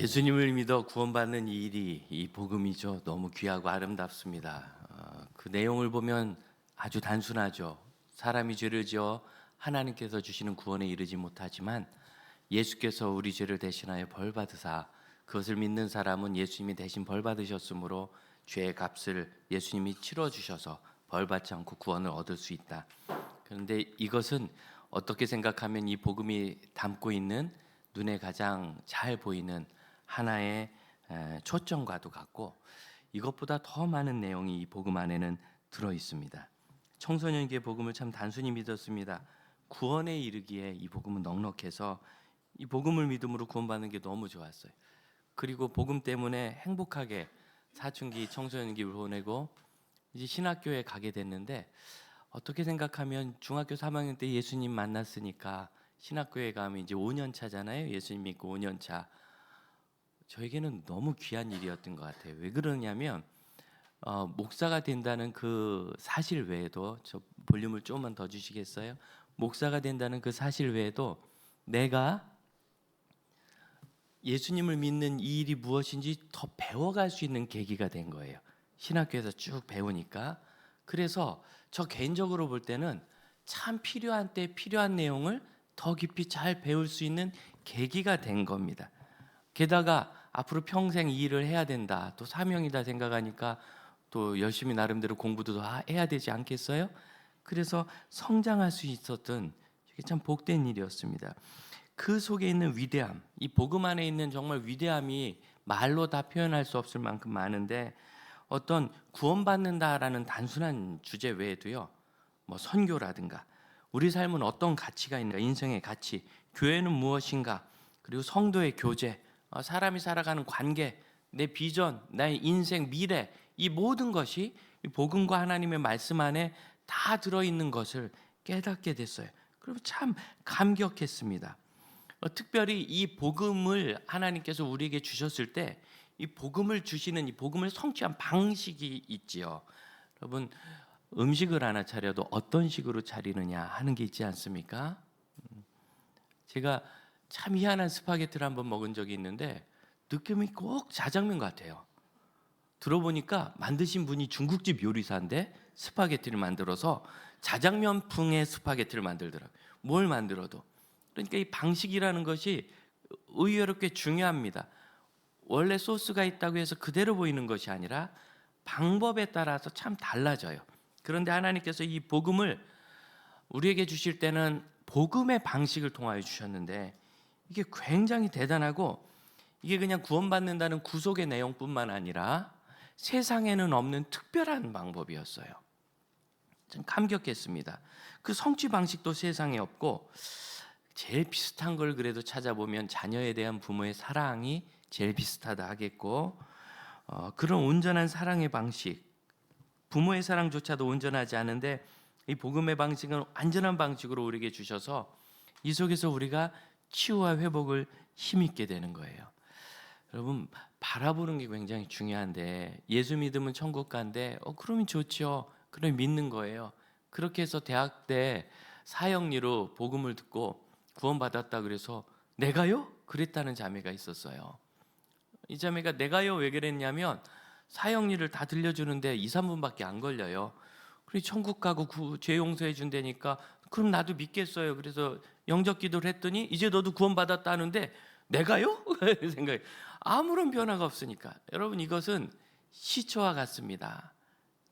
예수님을 믿어 구원받는 이 일이 이 복음이죠. 너무 귀하고 아름답습니다. 그 내용을 보면 아주 단순하죠. 사람이 죄를 지어 하나님께서 주시는 구원에 이르지 못하지만 예수께서 우리 죄를 대신하여 벌 받으사 그것을 믿는 사람은 예수님이 대신 벌 받으셨으므로 죄의 값을 예수님이 치러 주셔서 벌 받지 않고 구원을 얻을 수 있다. 그런데 이것은 어떻게 생각하면 이 복음이 담고 있는 눈에 가장 잘 보이는 하나의 초점과도 같고, 이것보다 더 많은 내용이 이 복음 안에는 들어 있습니다. 청소년기의 복음을 참 단순히 믿었습니다. 구원에 이르기에 이 복음은 넉넉해서 이 복음을 믿음으로 구원받는 게 너무 좋았어요. 그리고 복음 때문에 행복하게 사춘기 청소년기를 보내고 이제 신학교에 가게 됐는데, 어떻게 생각하면 중학교 3학년 때 예수님 만났으니까 신학교에 가면 이제 5년 차잖아요. 예수님 믿고 5년 차. 저에게는 너무 귀한 일이었던 것 같아요. 왜 그러냐면 목사가 된다는 그 사실 외에도, 저 볼륨을 조금만 더 주시겠어요? 목사가 된다는 그 사실 외에도 내가 예수님을 믿는 이 일이 무엇인지 더 배워갈 수 있는 계기가 된 거예요. 신학교에서 쭉 배우니까. 그래서 저 개인적으로 볼 때는 참 필요한 때 필요한 내용을 더 깊이 잘 배울 수 있는 계기가 된 겁니다. 게다가 앞으로 평생 이 일을 해야 된다, 또 사명이다 생각하니까 또 열심히 나름대로 공부도 더 해야 되지 않겠어요? 그래서 성장할 수 있었던 이게 참 복된 일이었습니다. 그 속에 있는 위대함, 이 복음 안에 있는 정말 위대함이 말로 다 표현할 수 없을 만큼 많은데, 어떤 구원받는다라는 단순한 주제 외에도요, 뭐 선교라든가 우리 삶은 어떤 가치가 있는가, 인생의 가치, 교회는 무엇인가, 그리고 성도의 교제, 사람이 살아가는 관계, 내 비전, 나의 인생, 미래, 이 모든 것이 이 복음과 하나님의 말씀 안에 다 들어있는 것을 깨닫게 됐어요. 그리고 참 감격했습니다. 특별히 이 복음을 하나님께서 우리에게 주셨을 때 이 복음을 주시는, 이 복음을 성취한 방식이 있지요. 여러분, 음식을 하나 차려도 어떤 식으로 차리느냐 하는 게 있지 않습니까? 제가 참 희한한 스파게티를 한번 먹은 적이 있는데 느낌이 꼭 자장면 같아요. 들어보니까 만드신 분이 중국집 요리사인데 스파게티를 만들어서 자장면풍의 스파게티를 만들더라고요. 뭘 만들어도. 그러니까 이 방식이라는 것이 의외롭게 중요합니다. 원래 소스가 있다고 해서 그대로 보이는 것이 아니라 방법에 따라서 참 달라져요. 그런데 하나님께서 이 복음을 우리에게 주실 때는 복음의 방식을 통하여 주셨는데, 이게 굉장히 대단하고, 이게 그냥 구원받는다는 구속의 내용뿐만 아니라 세상에는 없는 특별한 방법이었어요. 좀 감격했습니다. 그 성취 방식도 세상에 없고, 제일 비슷한 걸 그래도 찾아보면 자녀에 대한 부모의 사랑이 제일 비슷하다 하겠고, 그런 온전한 사랑의 방식, 부모의 사랑조차도 온전하지 않은데 이 복음의 방식은 완전한 방식으로 우리에게 주셔서 이 속에서 우리가 치유와 회복을 힘있게 되는 거예요. 여러분, 바라보는 게 굉장히 중요한데, 예수 믿으면 천국 간대. 그러면 좋죠. 그럼 믿는 거예요. 그렇게 해서 대학 때 사형리로 복음을 듣고 구원받았다 그래서 내가요? 그랬다는 자매가 있었어요. 이 자매가 내가요 왜 그랬냐면 사형리를 다 들려주는데 2, 3분밖에 안 걸려요. 그리고 천국 가고 죄 용서해 준다니까 그럼 나도 믿겠어요. 그래서 영접 기도를 했더니 이제 너도 구원받았다는데 내가요? 생각이, 아무런 변화가 없으니까. 여러분, 이것은 시초와 같습니다.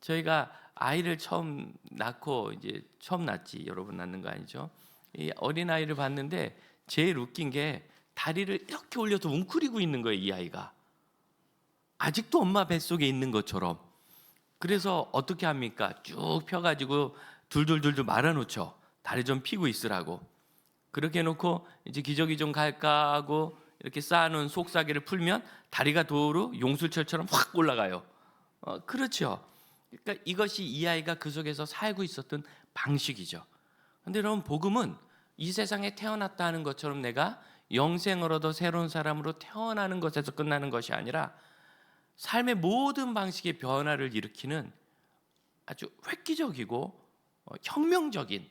저희가 아이를 처음 낳고, 이제 처음 낳지, 여러분 낳는 거 아니죠? 이 어린 아이를 봤는데 제일 웃긴 게 다리를 이렇게 올려서 웅크리고 있는 거예요. 이 아이가 아직도 엄마 뱃속에 있는 것처럼. 그래서 어떻게 합니까? 쭉 펴가지고 둘둘둘둘 말아놓죠. 다리 좀 피고 있으라고. 그렇게 해놓고 이제 기저귀 좀 갈까 하고 이렇게 쌓아놓은 속삭이를 풀면 다리가 도로 용술철처럼 확 올라가요. 그렇죠. 그러니까 이것이 이 아이가 그 속에서 살고 있었던 방식이죠. 그런데 여러분, 복음은 이 세상에 태어났다 하는 것처럼 내가 영생으로도 새로운 사람으로 태어나는 것에서 끝나는 것이 아니라 삶의 모든 방식의 변화를 일으키는 아주 획기적이고 혁명적인,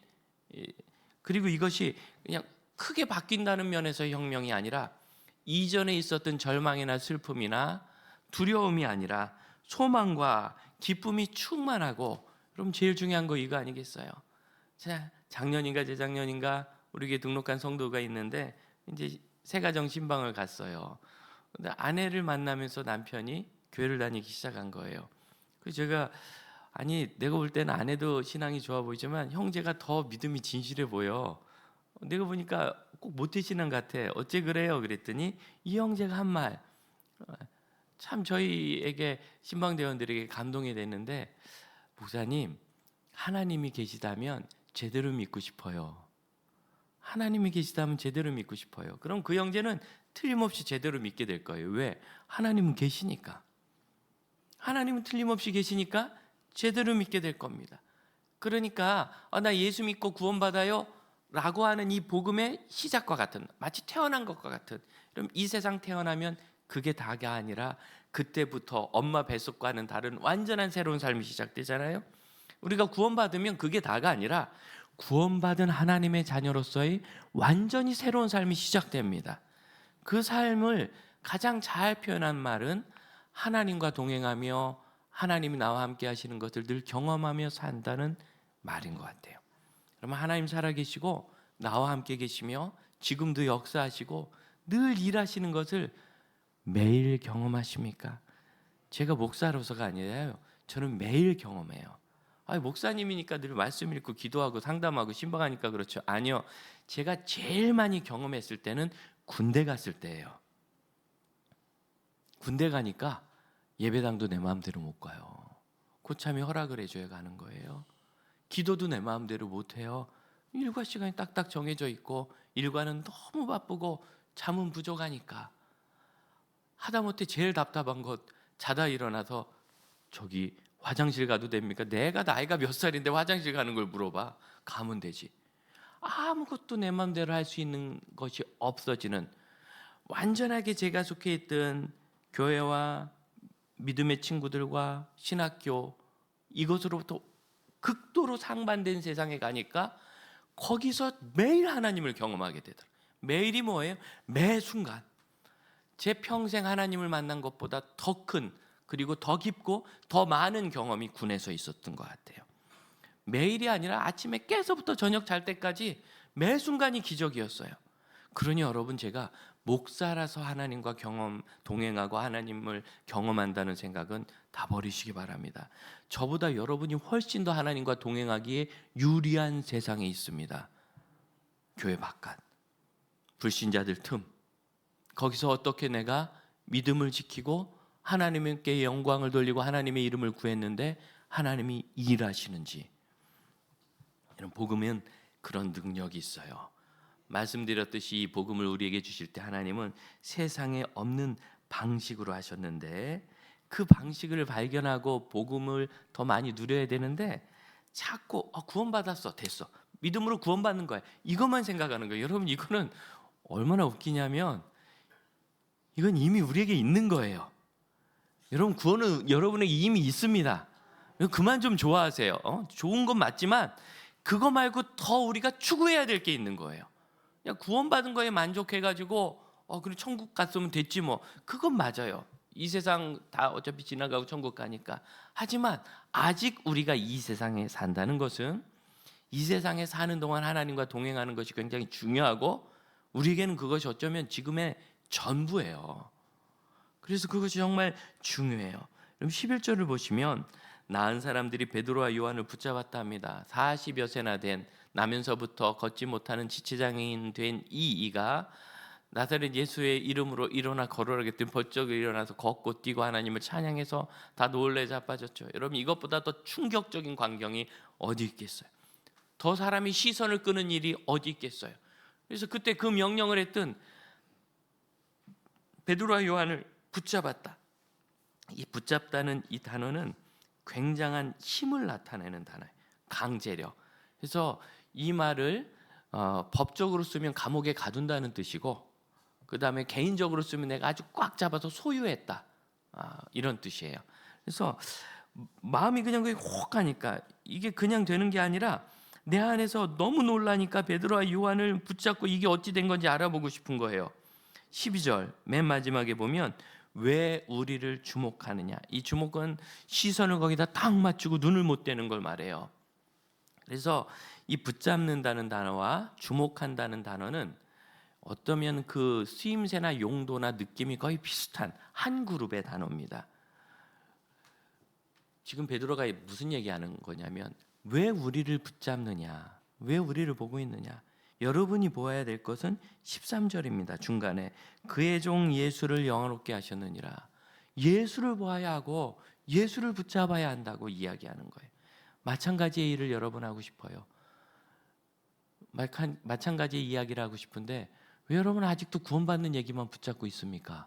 그리고 이것이 그냥 크게 바뀐다는 면에서의 혁명이 아니라 이전에 있었던 절망이나 슬픔이나 두려움이 아니라 소망과 기쁨이 충만하고, 그럼 제일 중요한 거 이거 아니겠어요? 자, 작년인가 재작년인가 우리 교회 등록한 성도가 있는데 이제 새가정 신방을 갔어요. 근데 아내를 만나면서 남편이 교회를 다니기 시작한 거예요. 그래서 제가, 아니 내가 볼 때는 아내도 신앙이 좋아 보이지만 형제가 더 믿음이 진실해 보여. 내가 보니까 꼭 모태신앙 같아. 어째 그래요? 그랬더니 이 형제가 한 말, 참 저희에게 신방대원들에게 감동이 됐는데, 목사님, 하나님이 계시다면 제대로 믿고 싶어요. 하나님이 계시다면 제대로 믿고 싶어요. 그럼 그 형제는 틀림없이 제대로 믿게 될 거예요. 왜? 하나님은 계시니까. 하나님은 틀림없이 계시니까 제대로 믿게 될 겁니다. 그러니까 나 예수 믿고 구원받아요 라고 하는 이 복음의 시작과 같은, 마치 태어난 것과 같은, 그럼 이 세상 태어나면 그게 다가 아니라 그때부터 엄마 뱃속과는 다른 완전한 새로운 삶이 시작되잖아요. 우리가 구원받으면 그게 다가 아니라 구원받은 하나님의 자녀로서의 완전히 새로운 삶이 시작됩니다. 그 삶을 가장 잘 표현한 말은 하나님과 동행하며 하나님이 나와 함께 하시는 것을 늘 경험하며 산다는 말인 것 같아요. 그러면 하나님 살아계시고 나와 함께 계시며 지금도 역사하시고 늘 일하시는 것을 매일 경험하십니까? 제가 목사로서가 아니라요, 저는 매일 경험해요. 목사님이니까 늘 말씀 읽고 기도하고 상담하고 신방하니까 그렇죠. 아니요, 제가 제일 많이 경험했을 때는 군대 갔을 때예요. 군대 가니까 예배당도 내 마음대로 못 가요. 고참이 허락을 해줘야 가는 거예요. 기도도 내 마음대로 못 해요. 일과 시간이 딱딱 정해져 있고 일과는 너무 바쁘고 잠은 부족하니까. 하다못해 제일 답답한 것, 자다 일어나서 저기 화장실 가도 됩니까? 내가 나이가 몇 살인데 화장실 가는 걸 물어봐. 가면 되지. 아무것도 내 마음대로 할 수 있는 것이 없어지는, 완전하게 제가 속해 있던 교회와 믿음의 친구들과 신학교, 이것으로부터 극도로 상반된 세상에 가니까 거기서 매일 하나님을 경험하게 되더라고요. 매일이 뭐예요? 매 순간. 제 평생 하나님을 만난 것보다 더 큰, 그리고 더 깊고 더 많은 경험이 군에서 있었던 것 같아요. 매일이 아니라 아침에 깨서부터 저녁 잘 때까지 매 순간이 기적이었어요. 그러니 여러분, 제가 목사라서 하나님과 동행하고 하나님을 경험한다는 생각은 다 버리시기 바랍니다. 저보다 여러분이 훨씬 더 하나님과 동행하기에 유리한 세상에 있습니다. 교회 바깥, 불신자들 틈, 거기서 어떻게 내가 믿음을 지키고 하나님께 영광을 돌리고 하나님의 이름을 구했는데 하나님이 일하시는지. 이런 복음은 그런 능력이 있어요. 말씀드렸듯이 이 복음을 우리에게 주실 때 하나님은 세상에 없는 방식으로 하셨는데, 그 방식을 발견하고 복음을 더 많이 누려야 되는데 자꾸 구원받았어, 됐어, 믿음으로 구원받는 거야, 이것만 생각하는 거예요. 여러분, 이거는 얼마나 웃기냐면 이건 이미 우리에게 있는 거예요. 여러분, 구원은 여러분에게 이미 있습니다. 그만 좀 좋아하세요. 좋은 건 맞지만 그거 말고 더 우리가 추구해야 될 게 있는 거예요. 그냥 구원받은 거에 만족해가지고 그리고 천국 갔으면 됐지 뭐, 그건 맞아요. 이 세상 다 어차피 지나가고 천국 가니까. 하지만 아직 우리가 이 세상에 산다는 것은 이 세상에 사는 동안 하나님과 동행하는 것이 굉장히 중요하고, 우리에게는 그것이 어쩌면 지금의 전부예요. 그래서 그것이 정말 중요해요. 그럼 11절을 보시면 나은 사람들이 베드로와 요한을 붙잡았다 합니다. 40여 세나 된, 나면서부터 걷지 못하는 지체장애인 된 이가 나사렛 예수의 이름으로 일어나 걸어라 했더니 벌쩍 일어나서 걷고 뛰고 하나님을 찬양해서 다 놀래 자빠졌죠. 여러분, 이것보다 더 충격적인 광경이 어디 있겠어요? 더 사람이 시선을 끄는 일이 어디 있겠어요? 그래서 그때 그 명령을 했던 베드로와 요한을 붙잡았다. 이 붙잡다는 이 단어는 굉장한 힘을 나타내는 단어예요. 강제력. 그래서 이 말을 법적으로 쓰면 감옥에 가둔다는 뜻이고, 그 다음에 개인적으로 쓰면 내가 아주 꽉 잡아서 소유했다, 이런 뜻이에요. 그래서 마음이 그냥 혹 가니까 이게 그냥 되는 게 아니라 내 안에서 너무 놀라니까 베드로와 요한을 붙잡고 이게 어찌 된 건지 알아보고 싶은 거예요. 12절 맨 마지막에 보면 왜 우리를 주목하느냐. 이 주목은 시선을 거기다 딱 맞추고 눈을 못 떼는 걸 말해요. 그래서 이 붙잡는다는 단어와 주목한다는 단어는 어떠면 그 쓰임새나 용도나 느낌이 거의 비슷한 한 그룹의 단어입니다. 지금 베드로가 무슨 얘기하는 거냐면 왜 우리를 붙잡느냐, 왜 우리를 보고 있느냐. 여러분이 보아야 될 것은 13절입니다. 중간에 그의 종 예수를 영화롭게 하셨느니라. 예수를 보아야 하고 예수를 붙잡아야 한다고 이야기하는 거예요. 마찬가지의 일을 여러분 하고 싶어요. 마찬가지의 이야기를 하고 싶은데 왜 여러분 아직도 구원받는 얘기만 붙잡고 있습니까?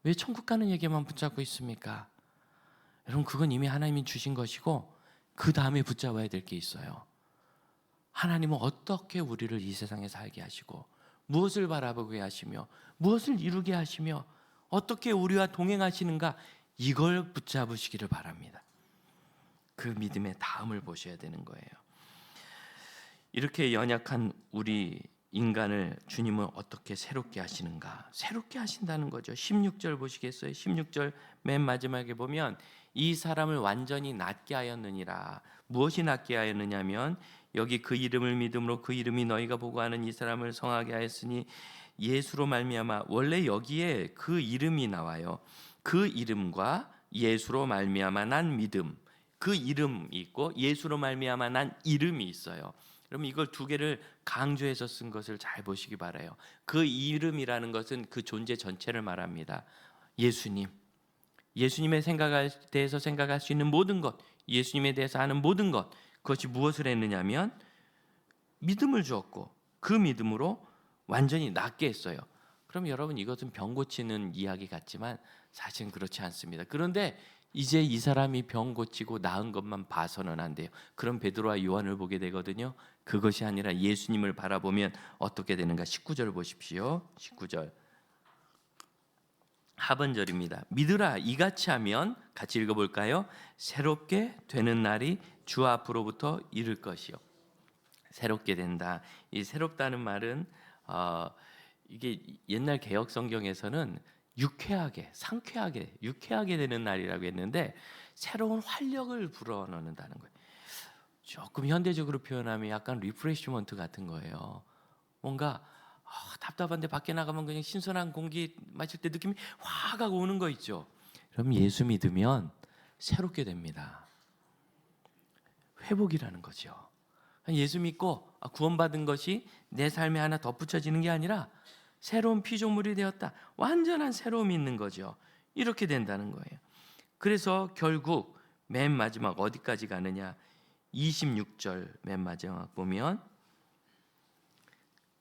왜 천국 가는 얘기만 붙잡고 있습니까? 여러분 그건 이미 하나님이 주신 것이고 그 다음에 붙잡아야 될 게 있어요. 하나님은 어떻게 우리를 이 세상에 살게 하시고 무엇을 바라보게 하시며 무엇을 이루게 하시며 어떻게 우리와 동행하시는가, 이걸 붙잡으시기를 바랍니다. 그 믿음의 다음을 보셔야 되는 거예요. 이렇게 연약한 우리 인간을 주님은 어떻게 새롭게 하시는가? 새롭게 하신다는 거죠. 16절 보시겠어요? 16절 맨 마지막에 보면 이 사람을 완전히 낫게 하였느니라. 무엇이 낫게 하였느냐면 여기 그 이름을 믿음으로 그 이름이 너희가 보고 하는 이 사람을 성하게 하였으니 예수로 말미암아. 원래 여기에 그 이름이 나와요. 그 이름과 예수로 말미암아 난 믿음. 그 이름이 있고 예수로 말미암아 난 이름이 있어요. 그럼 이걸 두 개를 강조해서 쓴 것을 잘 보시기 바라요. 그 이름이라는 것은 그 존재 전체를 말합니다. 예수님, 예수님의 생각에 대해서 생각할 수 있는 모든 것, 예수님에 대해서 아는 모든 것, 그것이 무엇을 했느냐면 믿음을 주었고 그 믿음으로 완전히 낫게 했어요. 그럼 여러분 이것은 병 고치는 이야기 같지만 사실은 그렇지 않습니다. 그런데 이제 이 사람이 병 고치고 나은 것만 봐서는 안 돼요. 그럼 베드로와 요한을 보게 되거든요. 그것이 아니라 예수님을 바라보면 어떻게 되는가. 19절 보십시오. 19절 하번절입니다. 믿으라 이같이 하면 같이 읽어볼까요? 새롭게 되는 날이 주 앞으로부터 이를 것이요. 새롭게 된다. 이 새롭다는 말은 이게 옛날 개역 성경에서는 유쾌하게, 상쾌하게, 유쾌하게 되는 날이라고 했는데 새로운 활력을 불어넣는다는 거예요. 조금 현대적으로 표현하면 약간 리프레시먼트 같은 거예요. 뭔가 답답한데 밖에 나가면 그냥 신선한 공기 마실 때 느낌이 확 하고 오는 거 있죠. 그럼 예수 믿으면 새롭게 됩니다. 회복이라는 거죠. 예수 믿고 구원받은 것이 내 삶에 하나 덧붙여지는 게 아니라 새로운 피조물이 되었다. 완전한 새로움이 있는 거죠. 이렇게 된다는 거예요. 그래서 결국 맨 마지막 어디까지 가느냐? 26절 맨 마지막 보면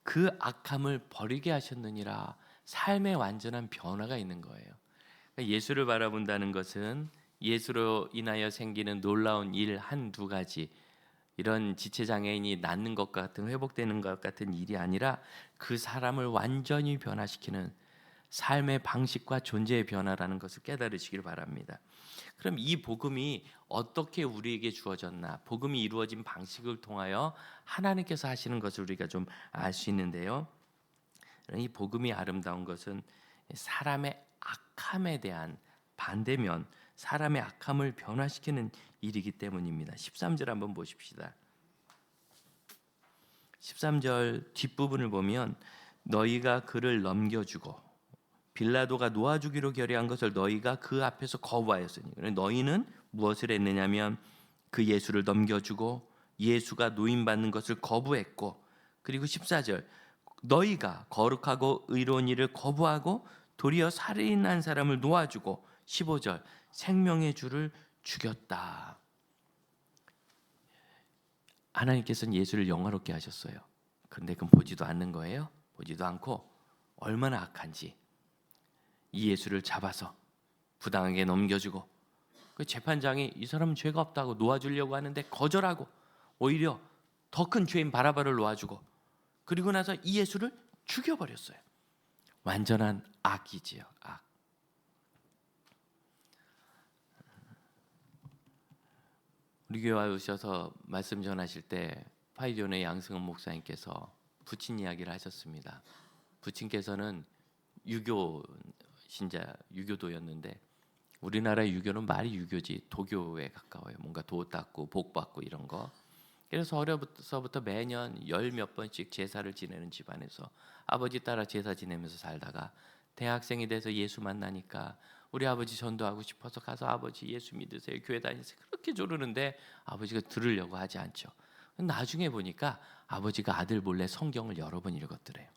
그 악함을 버리게 하셨느니라. 삶의 완전한 변화가 있는 거예요. 예수를 바라본다는 것은 예수로 인하여 생기는 놀라운 일 한두 가지, 이런 지체장애인이 낫는 것 같은, 회복되는 것 같은 일이 아니라 그 사람을 완전히 변화시키는 삶의 방식과 존재의 변화라는 것을 깨달으시길 바랍니다. 그럼 이 복음이 어떻게 우리에게 주어졌나? 복음이 이루어진 방식을 통하여 하나님께서 하시는 것을 우리가 좀 알 수 있는데요. 이 복음이 아름다운 것은 사람의 악함에 대한 반대면, 사람의 악함을 변화시키는 일이기 때문입니다. 13절 한번 보십시다. 13절 뒷부분을 보면 너희가 그를 넘겨주고 빌라도가 놓아주기로 결의한 것을 너희가 그 앞에서 거부하였으니, 너희는 무엇을 했느냐면 그 예수를 넘겨주고 예수가 노임받는 것을 거부했고, 그리고 14절 너희가 거룩하고 의로운 일을 거부하고 도리어 살인한 사람을 놓아주고, 15절 생명의 주를 죽였다. 하나님께서는 예수를 영화롭게 하셨어요. 그런데 그건 보지도 않는 거예요. 보지도 않고 얼마나 악한지 이 예수를 잡아서 부당하게 넘겨주고, 그 재판장이 이 사람은 죄가 없다고 놓아주려고 하는데 거절하고 오히려 더 큰 죄인 바라바를 놓아주고, 그리고 나서 이 예수를 죽여버렸어요. 완전한 악이지요. 악. 우리 교회 오셔서 말씀 전하실 때 파이존의 양승은 목사님께서 부친 이야기를 하셨습니다. 부친께서는 유교 신자, 유교도였는데 우리나라의 유교는 말이 유교지 도교에 가까워요. 뭔가 도 닦고 복 받고 이런 거. 그래서 어려서부터 매년 열 몇 번씩 제사를 지내는 집안에서 아버지 따라 제사 지내면서 살다가 대학생이 돼서 예수 만나니까 우리 아버지 전도하고 싶어서 가서 아버지 예수 믿으세요, 교회 다니세요, 그렇게 조르는데 아버지가 들으려고 하지 않죠. 나중에 보니까 아버지가 아들 몰래 성경을 여러 번 읽었더래요.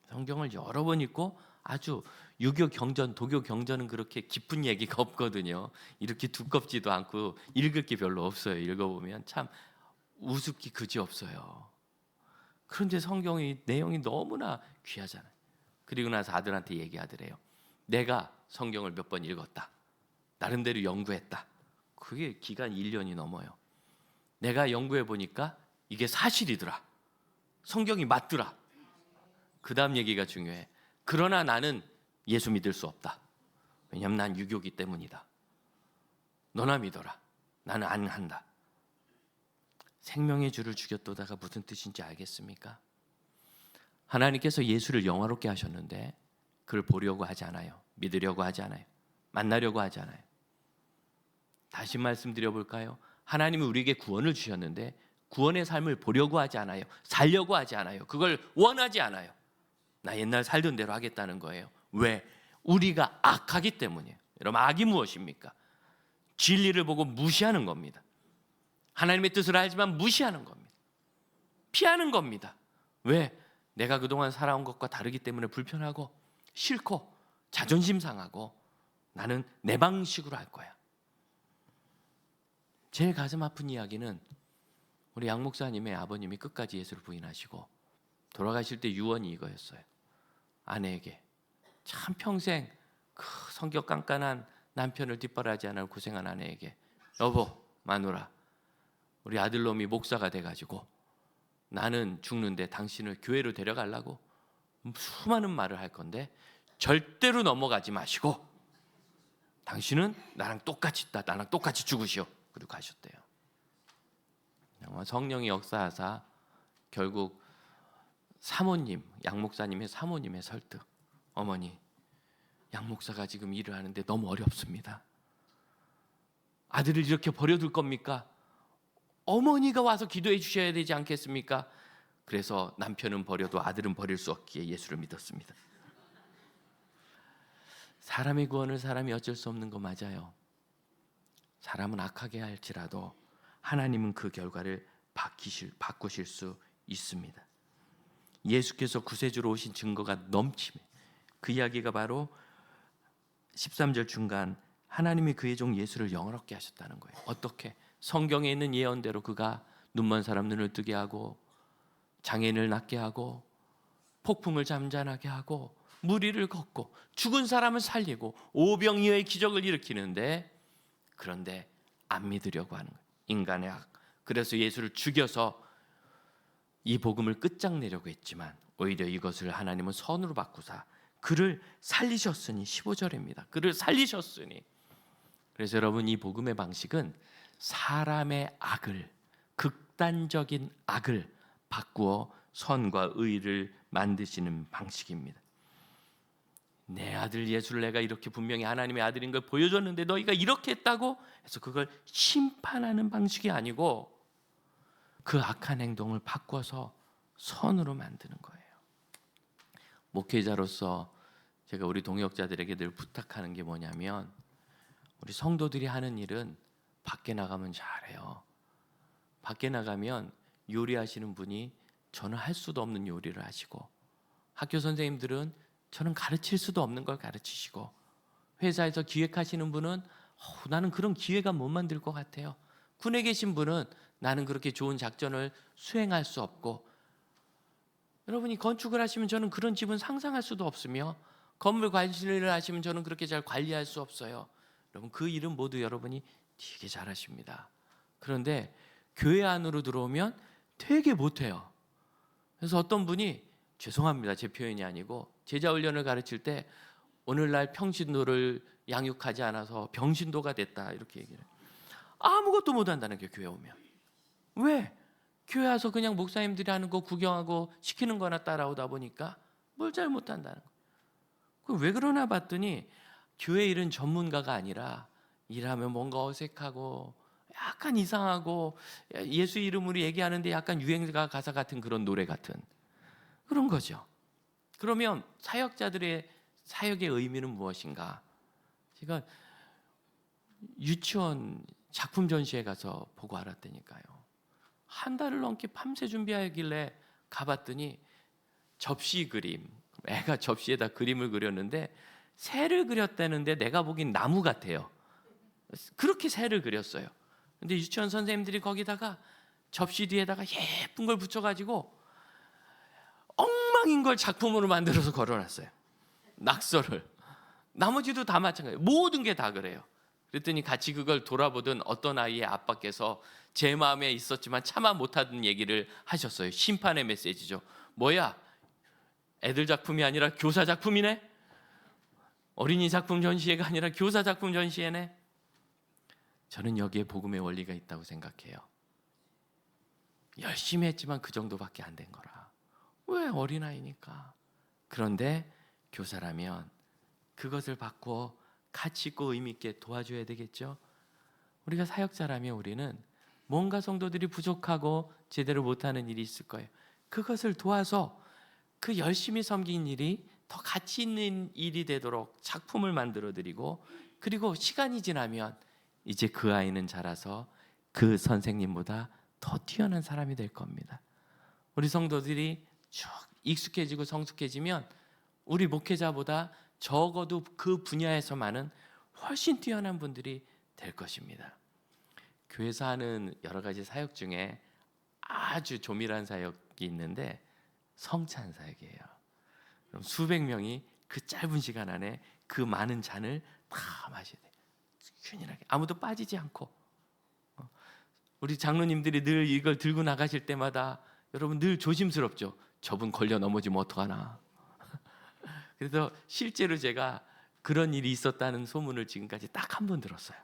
성경을 여러 번 읽고 아주 유교 경전, 도교 경전은 그렇게 깊은 얘기가 없거든요. 이렇게 두껍지도 않고 읽을 게 별로 없어요. 읽어보면 참 우습기 그지없어요. 그런데 성경의 내용이 너무나 귀하잖아요. 그리고 나서 아들한테 얘기하더래요. 내가 성경을 몇 번 읽었다. 나름대로 연구했다. 그게 기간 1년이 넘어요. 내가 연구해 보니까 이게 사실이더라. 성경이 맞더라. 그 다음 얘기가 중요해. 그러나 나는 예수 믿을 수 없다. 왜냐하면 난 유교기 때문이다. 너나 믿어라. 나는 안 한다. 생명의 주를 죽였도다가 무슨 뜻인지 알겠습니까? 하나님께서 예수를 영화롭게 하셨는데 그를 보려고 하지 않아요. 믿으려고 하지 않아요. 만나려고 하지 않아요. 다시 말씀드려 볼까요? 하나님이 우리에게 구원을 주셨는데 구원의 삶을 보려고 하지 않아요. 살려고 하지 않아요. 그걸 원하지 않아요. 나 옛날 살던 대로 하겠다는 거예요. 왜? 우리가 악하기 때문이에요. 여러분, 악이 무엇입니까? 진리를 보고 무시하는 겁니다. 하나님의 뜻을 알지만 무시하는 겁니다. 피하는 겁니다. 왜? 내가 그동안 살아온 것과 다르기 때문에 불편하고 싫고 자존심 상하고 나는 내 방식으로 할 거야. 제일 가슴 아픈 이야기는 우리 양 목사님의 아버님이 끝까지 예수를 부인하시고 돌아가실 때 유언이 이거였어요. 아내에게 참 평생 그 성격 깐깐한 남편을 뒷바라지 않을 고생한 아내에게 여보, 마누라, 우리 아들놈이 목사가 돼가지고 나는 죽는데 당신을 교회로 데려가려고 수많은 말을 할 건데 절대로 넘어가지 마시고 당신은 나랑 똑같이 있다. 나랑 똑같이 죽으시오. 그리고 가셨대요. 성령이 역사하사 결국 사모님, 양 목사님의 사모님의 설득. 어머니, 양 목사가 지금 일을 하는데 너무 어렵습니다. 아들을 이렇게 버려둘 겁니까? 어머니가 와서 기도해 주셔야 되지 않겠습니까? 그래서 남편은 버려도 아들은 버릴 수 없기에 예수를 믿었습니다. 사람의 구원을 사람이 어쩔 수 없는 거 맞아요. 사람은 악하게 할지라도 하나님은 그 결과를 바꾸실 수 있습니다. 예수께서 구세주로 오신 증거가 넘치며 그 이야기가 바로 13절 중간 하나님이 그의 종 예수를 영화롭게 하셨다는 거예요. 어떻게? 성경에 있는 예언대로 그가 눈먼 사람 눈을 뜨게 하고 장애인을 낫게 하고 폭풍을 잠잠하게 하고 무리를 걷고 죽은 사람을 살리고 오병이어의 기적을 일으키는데 그런데 안 믿으려고 하는 거예요. 인간의 악. 그래서 예수를 죽여서 이 복음을 끝장내려고 했지만 오히려 이것을 하나님은 선으로 바꾸사 그를 살리셨으니 15절입니다. 그를 살리셨으니. 그래서 여러분, 이 복음의 방식은 사람의 악을, 극단적인 악을 바꾸어 선과 의를 만드시는 방식입니다. 내 아들 예수를 내가 이렇게 분명히 하나님의 아들인 걸 보여줬는데 너희가 이렇게 했다고 해서 그걸 심판하는 방식이 아니고 그 악한 행동을 바꿔서 선으로 만드는 거예요. 목회자로서 제가 우리 동역자들에게 늘 부탁하는 게 뭐냐면 우리 성도들이 하는 일은 밖에 나가면 잘해요. 밖에 나가면 요리하시는 분이 저는 할 수도 없는 요리를 하시고 학교 선생님들은 저는 가르칠 수도 없는 걸 가르치시고 회사에서 기획하시는 분은 나는 그런 기회가 못 만들 것 같아요. 군에 계신 분은 나는 그렇게 좋은 작전을 수행할 수 없고 여러분이 건축을 하시면 저는 그런 집은 상상할 수도 없으며 건물 관리를 하시면 저는 그렇게 잘 관리할 수 없어요. 여러분 그 일은 모두 여러분이 되게 잘하십니다. 그런데 교회 안으로 들어오면 되게 못해요. 그래서 어떤 분이 죄송합니다. 제 표현이 아니고 제자 훈련을 가르칠 때 오늘날 평신도를 양육하지 않아서 병신도가 됐다 이렇게 얘기를 해요. 아무것도 못한다는 게 교회 오면. 왜? 교회 와서 그냥 목사님들이 하는 거 구경하고 시키는 거나 따라오다 보니까 뭘 잘못한다는 거예요. 왜 그러나 봤더니 교회 일은 전문가가 아니라 일하면 뭔가 어색하고 약간 이상하고 예수 이름으로 얘기하는데 약간 유행가 가사 같은 그런 노래 같은 그런 거죠. 그러면 사역자들의 사역의 의미는 무엇인가? 제가 유치원 작품 전시회 가서 보고 알았다니까요. 한 달을 넘게 밤새 준비하길래 가봤더니 접시 그림, 애가 접시에다 그림을 그렸는데 새를 그렸다는데 내가 보기엔 나무 같아요. 그렇게 새를 그렸어요. 근데 유치원 선생님들이 거기다가 접시 뒤에다가 예쁜 걸 붙여가지고 엉망인 걸 작품으로 만들어서 걸어놨어요. 낙서를. 나머지도 다 마찬가지예요. 모든 게 다 그래요. 그랬더니 같이 그걸 돌아보던 어떤 아이의 아빠께서 제 마음에 있었지만 차마 못하던 얘기를 하셨어요. 심판의 메시지죠. 뭐야? 애들 작품이 아니라 교사 작품이네? 어린이 작품 전시회가 아니라 교사 작품 전시회네? 저는 여기에 복음의 원리가 있다고 생각해요. 열심히 했지만 그 정도밖에 안 된 거라. 왜? 어린아이니까. 그런데 교사라면 그것을 바꾸어 가치 있고 의미 있게 도와줘야 되겠죠. 우리가 사역자라면 우리는 뭔가 성도들이 부족하고 제대로 못하는 일이 있을 거예요. 그것을 도와서 그 열심히 섬긴 일이 더 가치 있는 일이 되도록 작품을 만들어 드리고, 그리고 시간이 지나면 이제 그 아이는 자라서 그 선생님보다 더 뛰어난 사람이 될 겁니다. 우리 성도들이 쭉 익숙해지고 성숙해지면 우리 목회자보다 적어도 그 분야에서만은 훨씬 뛰어난 분들이 될 것입니다. 교회에서 하는 여러 가지 사역 중에 아주 조밀한 사역이 있는데 성찬 사역이에요. 그럼 수백 명이 그 짧은 시간 안에 그 많은 잔을 다 마셔야 돼요. 균일하게 아무도 빠지지 않고. 우리 장로님들이 늘 이걸 들고 나가실 때마다 여러분 늘 조심스럽죠. 저분 걸려 넘어지면 어떡하나. 그래서 실제로 제가 그런 일이 있었다는 소문을 지금까지 딱 한 번 들었어요.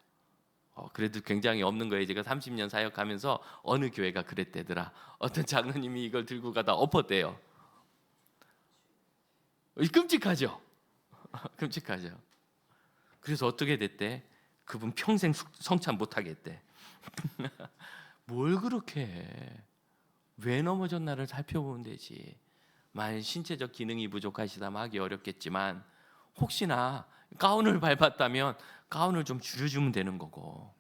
그래도 굉장히 없는 거예요. 제가 30년 사역하면서 어느 교회가 그랬대더라. 어떤 장로님이 이걸 들고 가다 엎었대요. 끔찍하죠? 끔찍하죠? 그래서 어떻게 됐대? 그분 평생 성찬 못 하겠대. 뭘 그렇게 해? 왜 넘어졌나를 살펴보면 되지. 만약 신체적 기능이 부족하시다면 하기 어렵겠지만 혹시나 가운을 밟았다면 가운을 좀 줄여주면 되는 거고,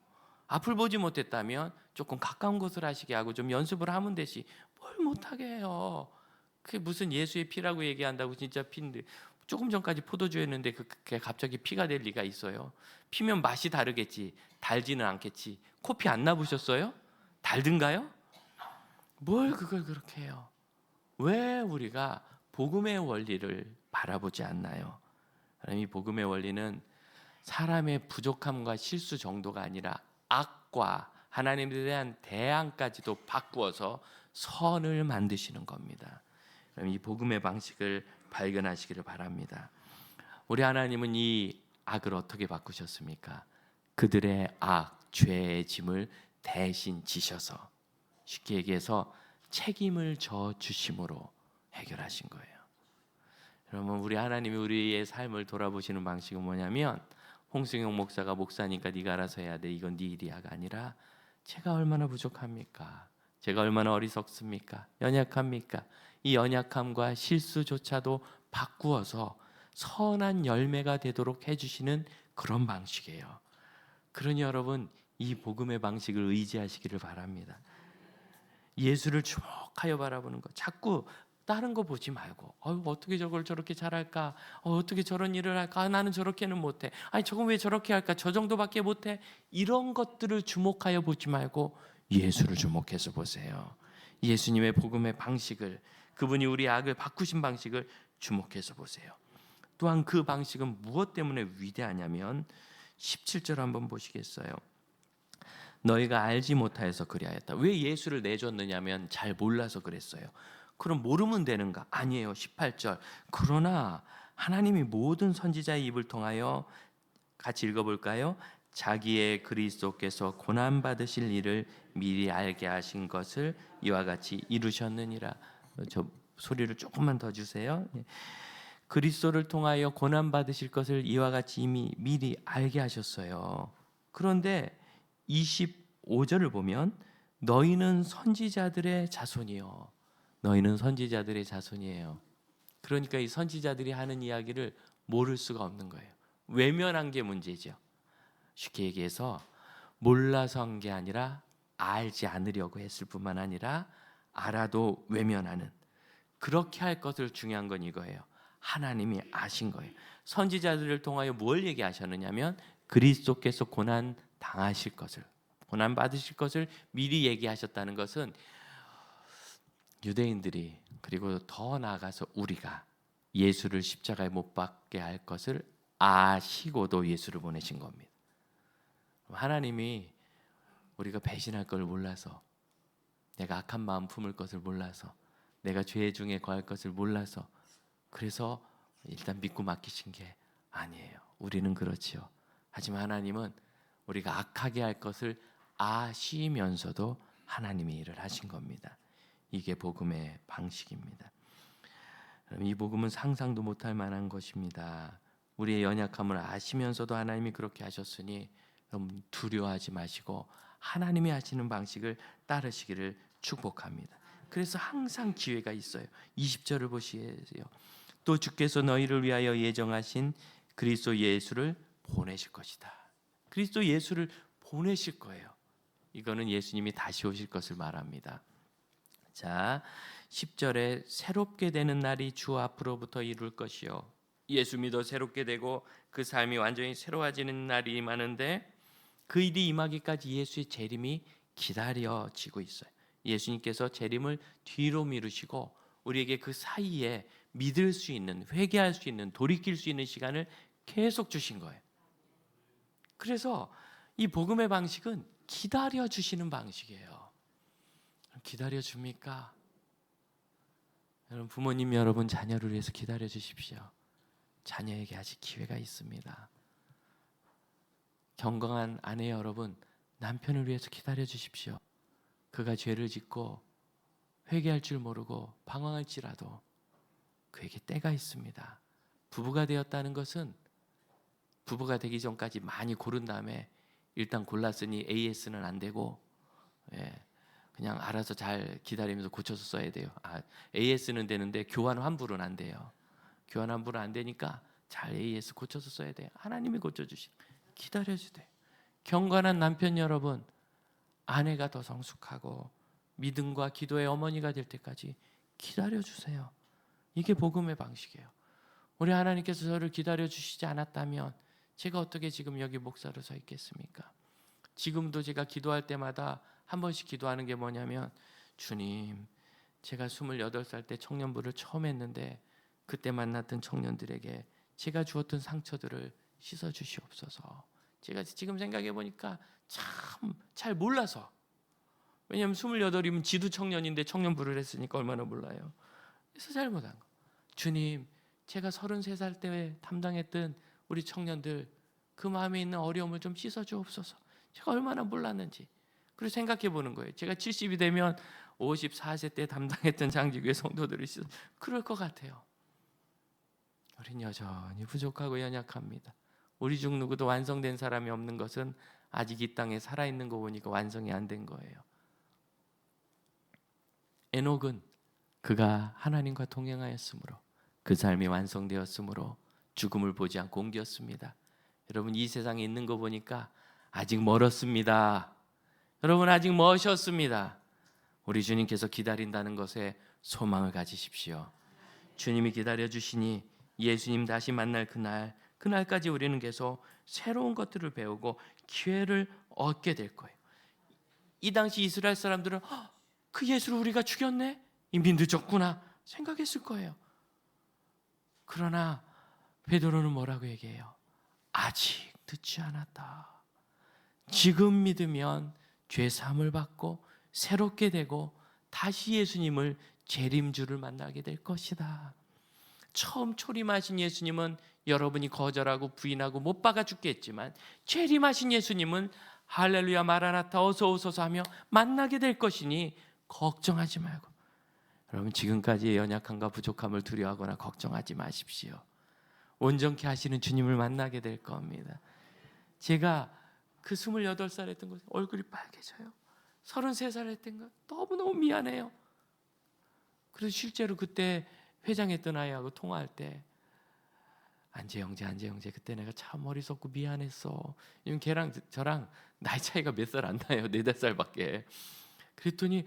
앞을 보지 못했다면 조금 가까운 곳을 하시게 하고 좀 연습을 하면 되지 뭘 못하게 해요. 그게 무슨 예수의 피라고 얘기한다고 진짜 피인데, 조금 전까지 포도주였는데 그게 갑자기 피가 될 리가 있어요? 피면 맛이 다르겠지, 달지는 않겠지. 코피 안 나보셨어요? 달든가요? 뭘 그걸 그렇게 해요? 왜 우리가 복음의 원리를 바라보지 않나요? 이 복음의 원리는 사람의 부족함과 실수 정도가 아니라 악과 하나님에 대한 대안까지도 바꾸어서 선을 만드시는 겁니다. 이 복음의 방식을 발견하시기를 바랍니다. 우리 하나님은 이 악을 어떻게 바꾸셨습니까? 그들의 악, 죄의 짐을 대신 지셔서, 쉽게 얘기해서 책임을 져 주심으로 해결하신 거예요. 여러분, 우리 하나님이 우리의 삶을 돌아보시는 방식은 뭐냐면, 홍승용 목사가 목사니까 네가 알아서 해야 돼, 이건 네 일이야가 아니라 제가 얼마나 부족합니까? 제가 얼마나 어리석습니까? 연약합니까? 이 연약함과 실수조차도 바꾸어서 선한 열매가 되도록 해주시는 그런 방식이에요. 그러니 여러분, 이 복음의 방식을 의지하시기를 바랍니다. 예수를 주목하여 바라보는 것, 자꾸 다른 거 보지 말고 어떻게 저걸 저렇게 잘할까, 어떻게 저런 일을 할까, 나는 저렇게는 못해, 아니 저건 왜 저렇게 할까, 저 정도밖에 못해, 이런 것들을 주목하여 보지 말고 예수를 주목해서 보세요. 예수님의 복음의 방식을, 그분이 우리 악을 바꾸신 방식을 주목해서 보세요. 또한 그 방식은 무엇 때문에 위대하냐면 17절 한번 보시겠어요? 너희가 알지 못하여서 그리하였다. 왜 예수를 내줬느냐면 잘 몰라서 그랬어요. 그럼 모르면 되는가? 아니에요. 18절. 그러나 하나님이 모든 선지자의 입을 통하여, 같이 읽어볼까요? 자기의 그리스도께서 고난 받으실 일을 미리 알게 하신 것을 이와 같이 이루셨느니라. 저 소리를 조금만 더 주세요. 그리스도를 통하여 고난 받으실 것을 이와 같이 이미 미리 알게 하셨어요. 그런데 25절을 보면 너희는 선지자들의 자손이요. 너희는 선지자들의 자손이에요. 그러니까 이 선지자들이 하는 이야기를 모를 수가 없는 거예요. 외면한 게 문제죠. 쉽게 얘기해서 몰라서 한 게 아니라 알지 않으려고 했을 뿐만 아니라 알아도 외면하는, 그렇게 할 것을 중요한 건 이거예요. 하나님이 아신 거예요. 선지자들을 통하여 뭘 얘기하셨느냐면 그리스도께서 고난 당하실 것을, 고난 받으실 것을 미리 얘기하셨다는 것은 유대인들이, 그리고 더 나아가서 우리가 예수를 십자가에 못 박게 할 것을 아시고도 예수를 보내신 겁니다. 하나님이 우리가 배신할 걸 몰라서, 내가 악한 마음 품을 것을 몰라서, 내가 죄 중에 거할 것을 몰라서 그래서 일단 믿고 맡기신 게 아니에요. 우리는 그렇지요. 하지만 하나님은 우리가 악하게 할 것을 아시면서도 하나님이 일을 하신 겁니다. 이게 복음의 방식입니다. 이 복음은 상상도 못할 만한 것입니다. 우리의 연약함을 아시면서도 하나님이 그렇게 하셨으니 여러분 두려워하지 마시고 하나님이 하시는 방식을 따르시기를 축복합니다. 그래서 항상 기회가 있어요. 20절을 보시세요. 또 주께서 너희를 위하여 예정하신 그리스도 예수를 보내실 것이다. 그리스도 예수를 보내실 거예요. 이거는 예수님이 다시 오실 것을 말합니다. 자, 10절에 새롭게 되는 날이 주 앞으로부터 이룰 것이요. 예수 믿어 새롭게 되고 그 삶이 완전히 새로워지는 날이 임하는데 그 일이 임하기까지 예수의 재림이 기다려지고 있어요. 예수님께서 재림을 뒤로 미루시고 우리에게 그 사이에 믿을 수 있는, 회개할 수 있는, 돌이킬 수 있는 시간을 계속 주신 거예요. 그래서 이 복음의 방식은 기다려 주시는 방식이에요. 기다려 줍니까? 여러분, 부모님 여러분 자녀를 위해서 기다려 주십시오. 자녀에게 아직 기회가 있습니다. 경건한 아내 여러분, 남편을 위해서 기다려 주십시오. 그가 죄를 짓고 회개할 줄 모르고 방황할지라도 그에게 때가 있습니다. 부부가 되었다는 것은 부부가 되기 전까지 많이 고른 다음에 일단 골랐으니 AS는 안 되고 그냥 알아서 잘 기다리면서 고쳐서 써야 돼요. AS는 되는데 교환 환불은 안 돼요. 교환 환불은 안 되니까 잘 AS 고쳐서 써야 돼요. 하나님이 고쳐주신, 기다려주세요. 경건한 남편 여러분, 아내가 더 성숙하고 믿음과 기도의 어머니가 될 때까지 기다려주세요. 이게 복음의 방식이에요. 우리 하나님께서 저를 기다려주시지 않았다면 제가 어떻게 지금 여기 목사로 서 있겠습니까? 지금도 제가 기도할 때마다 한 번씩 기도하는 게 뭐냐면, 주님, 제가 28살 때 청년부를 처음 했는데 그때 만났던 청년들에게 제가 주었던 상처들을 씻어주시옵소서. 제가 지금 생각해 보니까 참 잘 몰라서, 왜냐하면 28이면 지도 청년인데 청년부를 했으니까 얼마나 몰라요. 그래서 잘못한 거. 주님, 제가 33살 때 담당했던 우리 청년들 그 마음에 있는 어려움을 좀 씻어주옵소서. 제가 얼마나 몰랐는지. 그리고 생각해 보는 거예요. 제가 70이 되면 54세 때 담당했던 장지교회 성도들을 씻어, 그럴 것 같아요. 우린 여전히 부족하고 연약합니다. 우리 중 누구도 완성된 사람이 없는 것은 아직 이 땅에 살아있는 거 보니까 완성이 안 된 거예요. 에녹은 그가 하나님과 동행하였으므로 그 삶이 완성되었으므로 죽음을 보지 않고 옮겼습니다. 여러분, 이 세상에 있는 거 보니까 아직 멀었습니다. 여러분, 아직 머셨습니다. 우리 주님께서 기다린다는 것에 소망을 가지십시오. 주님이 기다려주시니 예수님 다시 만날 그날까지 우리는 계속 새로운 것들을 배우고 기회를 얻게 될 거예요. 이 당시 이스라엘 사람들은 그 예수를 우리가 죽였네? 이미 늦었구나 생각했을 거예요. 그러나 베드로는 뭐라고 얘기해요? 아직 늦지 않았다. 지금 믿으면 죄 사함을 받고 새롭게 되고 다시 예수님을 재림주를 만나게 될 것이다. 처음 초림하신 예수님은 여러분이 거절하고 부인하고 못 박아 죽겠지만 재림하신 예수님은 할렐루야 마라나타 어서 오소서 하며 만나게 될 것이니 걱정하지 말고. 여러분, 지금까지의 연약함과 부족함을 두려워하거나 걱정하지 마십시오. 온전케 하시는 주님을 만나게 될 겁니다. 제가 그 28살 했던 거 얼굴이 빨개져요. 33살 했던 거 너무너무 미안해요. 그래서 실제로 그때 회장했던 아이하고 통화할 때 안재 형제 그때 내가 참 머리 썼고 미안했어. 걔랑 저랑 나이 차이가 몇 살 안 나요. 4-5살밖에. 그랬더니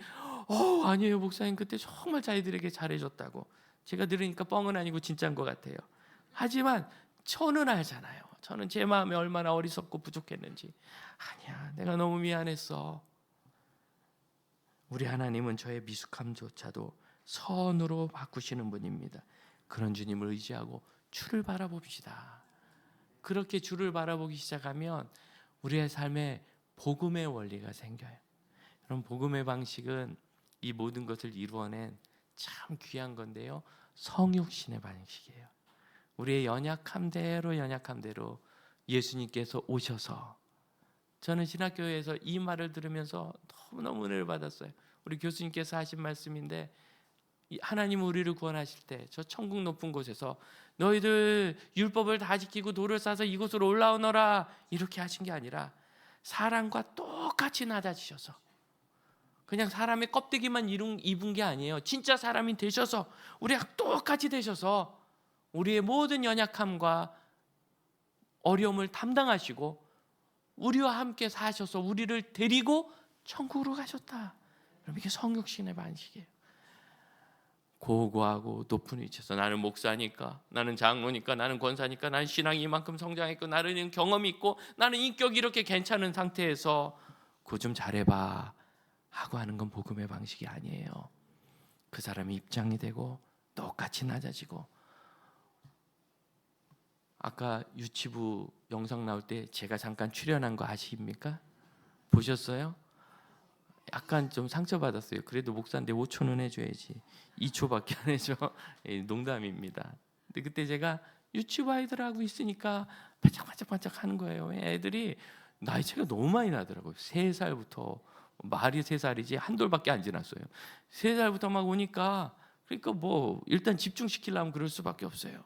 아니에요 목사님, 그때 정말 자기들에게 잘해줬다고. 제가 들으니까 뻥은 아니고 진짜인 것 같아요. 하지만 저는 알잖아요. 저는 제 마음에 얼마나 어리석고 부족했는지. 아니야, 내가 너무 미안했어. 우리 하나님은 저의 미숙함조차도 선으로 바꾸시는 분입니다. 그런 주님을 의지하고 주를 바라봅시다. 그렇게 주를 바라보기 시작하면 우리의 삶에 복음의 원리가 생겨요. 그럼 복음의 방식은 이 모든 것을 이루어낸 참 귀한 건데요, 성육신의 방식이에요. 우리의 연약함대로 예수님께서 오셔서, 저는 신학교에서 이 말을 들으면서 너무너무 은혜를 받았어요. 우리 교수님께서 하신 말씀인데, 하나님은 우리를 구원하실 때 저 천국 높은 곳에서 너희들 율법을 다 지키고 돌을 싸서 이곳으로 올라오너라 이렇게 하신 게 아니라 사람과 똑같이 낮아지셔서, 그냥 사람의 껍데기만 입은 게 아니에요. 진짜 사람이 되셔서 우리가 똑같이 되셔서 우리의 모든 연약함과 어려움을 담당하시고 우리와 함께 사셔서 우리를 데리고 천국으로 가셨다. 여러분, 이게 성육신의 방식이에요. 고고하고 높은 위치에서 나는 목사니까, 나는 장로니까, 나는 권사니까, 나는 신앙이 이만큼 성장했고, 나는 경험이 있고, 나는 인격이 이렇게 괜찮은 상태에서 그거 좀 잘해봐 하고 하는 건 복음의 방식이 아니에요. 그 사람이 입장이 되고 똑같이 낮아지고. 아까 유치부 영상 나올 때 제가 잠깐 출연한 거 아십니까? 보셨어요? 약간 좀 상처받았어요. 그래도 목사인데 5초는 해줘야지. 2초밖에 안 해줘. 농담입니다. 근데 그때 제가 유치부 아이들하고 있으니까 반짝반짝 하는 거예요. 애들이 나이 차이가 너무 많이 나더라고요. 3살부터, 말이 3살이지 한 돌밖에 안 지났어요. 3살부터 막 오니까, 그러니까 뭐 일단 집중시키려면 그럴 수밖에 없어요.